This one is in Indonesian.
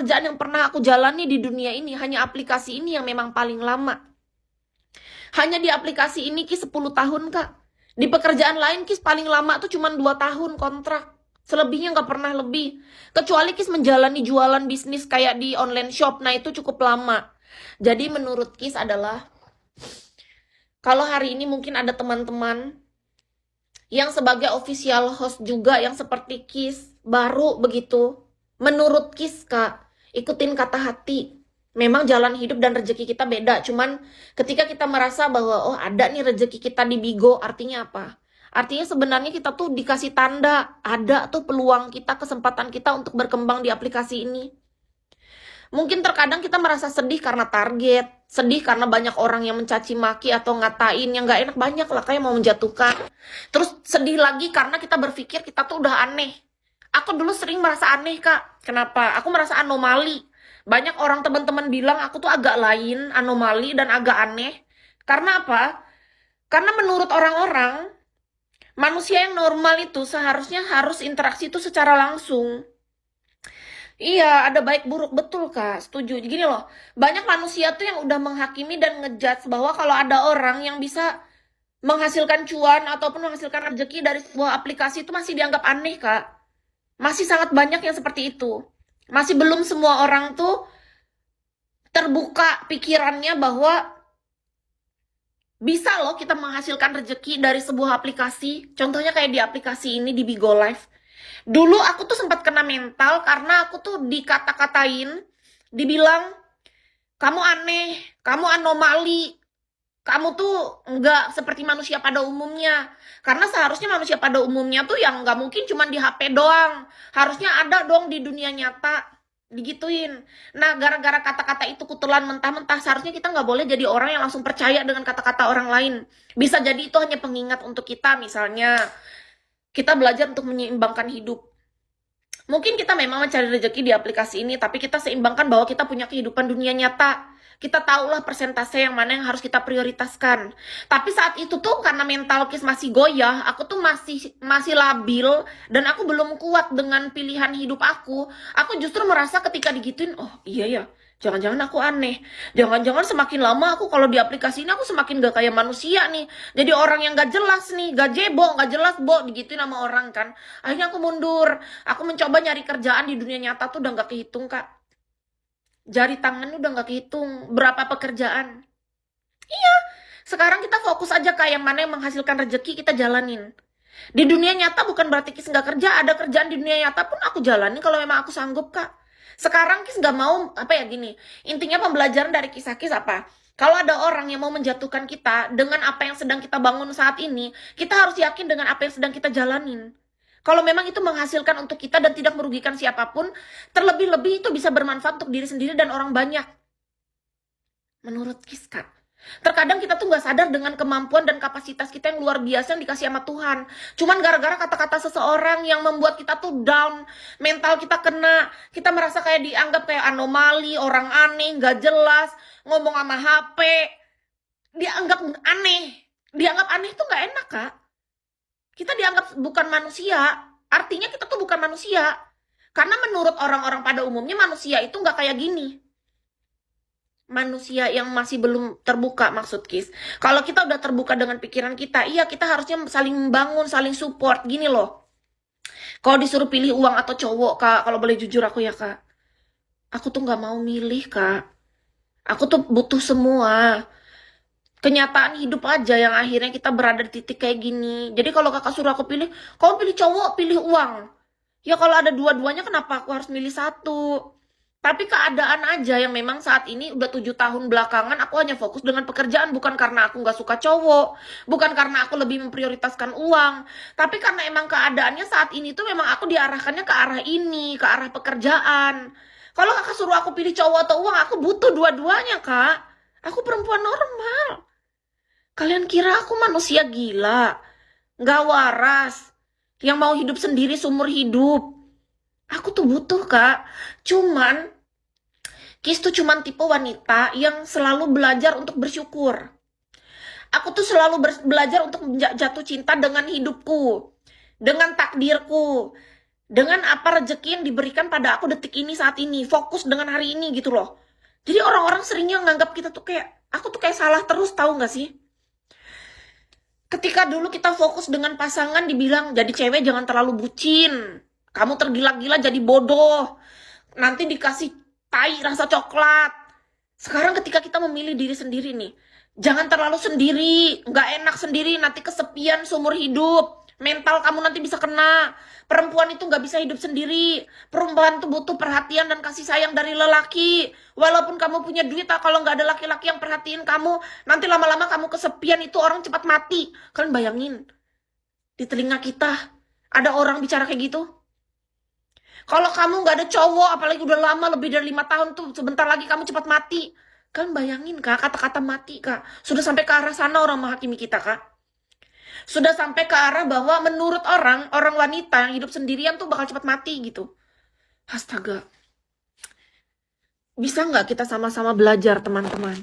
pekerjaan yang pernah aku jalani di dunia ini, hanya aplikasi ini yang memang paling lama. Hanya di aplikasi ini Kis 10 tahun, Kak. Di pekerjaan lain Kis paling lama tuh cuma 2 tahun kontrak. Selebihnya nggak pernah lebih. Kecuali Kis menjalani jualan bisnis kayak di online shop, nah itu cukup lama. Jadi menurut Kis adalah, kalau hari ini mungkin ada teman-teman yang sebagai official host juga yang seperti Kis, baru begitu. Menurut Kis, Kak, ikutin kata hati. Memang jalan hidup dan rezeki kita beda. Cuman ketika kita merasa bahwa, oh ada nih rezeki kita di Bigo, artinya apa? Artinya sebenarnya kita tuh dikasih tanda, ada tuh peluang kita, kesempatan kita untuk berkembang di aplikasi ini. Mungkin terkadang kita merasa sedih karena target, sedih karena banyak orang yang mencaci maki atau ngatain, yang gak enak banyak lah kayak mau menjatuhkan. Terus sedih lagi karena kita berpikir kita tuh udah aneh. Aku dulu sering merasa aneh, Kak. Kenapa? Aku merasa anomali. Banyak orang teman-teman bilang aku tuh agak lain, anomali, dan agak aneh. Karena apa? Karena menurut orang-orang, manusia yang normal itu seharusnya harus interaksi itu secara langsung. Iya, ada baik buruk, betul Kak, setuju. Gini loh, banyak manusia tuh yang udah menghakimi dan ngejudge bahwa kalau ada orang yang bisa menghasilkan cuan ataupun menghasilkan rezeki dari sebuah aplikasi itu masih dianggap aneh, Kak. Masih sangat banyak yang seperti itu. Masih belum semua orang tuh terbuka pikirannya bahwa bisa loh kita menghasilkan rezeki dari sebuah aplikasi. Contohnya kayak di aplikasi ini, di Bigo Live. Dulu aku tuh sempat kena mental karena aku tuh dikata-katain, dibilang, kamu aneh, kamu anomali, kamu tuh nggak seperti manusia pada umumnya. Karena seharusnya manusia pada umumnya tuh yang nggak mungkin cuma di HP doang. Harusnya ada dong di dunia nyata. Digituin. Nah, gara-gara kata-kata itu kutelan mentah-mentah, seharusnya kita nggak boleh jadi orang yang langsung percaya dengan kata-kata orang lain. Bisa jadi itu hanya pengingat untuk kita, misalnya kita belajar untuk menyeimbangkan hidup. Mungkin kita memang mencari rezeki di aplikasi ini, tapi kita seimbangkan bahwa kita punya kehidupan dunia nyata. Kita tahulah persentase yang mana yang harus kita prioritaskan. Tapi saat itu tuh karena mental Kis masih goyah, aku tuh masih labil dan aku belum kuat dengan pilihan hidup aku. Aku justru merasa ketika digituin, oh iya ya, jangan-jangan aku aneh. Jangan-jangan semakin lama aku kalau di aplikasi ini aku semakin gak kayak manusia nih. Jadi orang yang gak jelas nih, gak jebo, gak jelas bo, digituin sama orang kan. Akhirnya aku mundur. Aku mencoba nyari kerjaan di dunia nyata tuh udah gak kehitung, Kak. Jari tangannya udah gak kehitung berapa pekerjaan. Sekarang kita fokus aja kayak mana yang menghasilkan rezeki, kita jalanin. Di dunia nyata bukan berarti Kis nggak kerja, ada kerjaan di dunia nyata pun aku jalani kalau memang aku sanggup, Kak. Sekarang Kis nggak mau, apa ya, gini, intinya pembelajaran dari kisah Kis apa? Kalau ada orang yang mau menjatuhkan kita dengan apa yang sedang kita bangun saat ini, kita harus yakin dengan apa yang sedang kita jalanin. Kalau memang itu menghasilkan untuk kita dan tidak merugikan siapapun, terlebih-lebih itu bisa bermanfaat untuk diri sendiri dan orang banyak. Menurut Kis, Kak. Terkadang kita tuh nggak sadar dengan kemampuan dan kapasitas kita yang luar biasa yang dikasih sama Tuhan. Cuman gara-gara kata-kata seseorang yang membuat kita tuh down, mental kita kena, kita merasa kayak dianggap kayak anomali, orang aneh, nggak jelas, ngomong sama HP, dianggap aneh. Dianggap aneh tuh nggak enak, Kak. Kita dianggap bukan manusia, artinya kita tuh bukan manusia. Karena menurut orang-orang pada umumnya manusia itu nggak kayak gini. Manusia yang masih belum terbuka, maksud Kis. Kalau kita udah terbuka dengan pikiran kita, iya kita harusnya saling membangun, saling support. Gini loh, kalau disuruh pilih uang atau cowok, Kak, kalau boleh jujur aku ya, Kak, aku tuh nggak mau milih, Kak. Aku tuh butuh semua. Kenyataan hidup aja yang akhirnya kita berada di titik kayak gini. Jadi kalau kakak suruh aku pilih, kamu pilih cowok, pilih uang. Ya kalau ada dua-duanya kenapa aku harus milih satu? Tapi keadaan aja yang memang saat ini udah 7 tahun belakangan aku hanya fokus dengan pekerjaan. Bukan karena aku nggak suka cowok. Bukan karena aku lebih memprioritaskan uang. Tapi karena emang keadaannya saat ini tuh memang aku diarahkannya ke arah ini. Ke arah pekerjaan. Kalau kakak suruh aku pilih cowok atau uang, aku butuh dua-duanya, Kak. Aku perempuan normal. Kalian kira aku manusia gila? Nggak waras. Yang mau hidup sendiri seumur hidup. Aku tuh butuh, Kak. Cuman Kis tuh cuman tipe wanita yang selalu belajar untuk bersyukur. Aku tuh selalu belajar untuk jatuh cinta dengan hidupku, dengan takdirku, dengan apa rezeki yang diberikan pada aku detik ini, saat ini, fokus dengan hari ini gitu loh. Jadi orang-orang seringnya nganggap kita tuh kayak, aku tuh kayak salah terus, tahu nggak sih? Ketika dulu kita fokus dengan pasangan, dibilang jadi cewek jangan terlalu bucin, kamu tergila-gila jadi bodoh, nanti dikasih tai rasa coklat. Sekarang ketika kita memilih diri sendiri nih, jangan terlalu sendiri, nggak enak sendiri, nanti kesepian seumur hidup. Mental kamu nanti bisa kena. Perempuan itu nggak bisa hidup sendiri. Perempuan itu butuh perhatian dan kasih sayang dari lelaki. Walaupun kamu punya duit, kalau nggak ada laki-laki yang perhatiin kamu, nanti lama-lama kamu kesepian, itu orang cepat mati. Kalian bayangin, di telinga kita ada orang bicara kayak gitu. Kalau kamu nggak ada cowok, apalagi udah lama lebih dari 5 tahun tuh, sebentar lagi kamu cepat mati. Kalian bayangin kak, kata-kata mati kak, sudah sampai ke arah sana orang menghakimi kita kak. Sudah sampai ke arah bahwa menurut orang wanita yang hidup sendirian tuh bakal cepat mati gitu. Astaga. Bisa nggak kita sama-sama belajar teman-teman?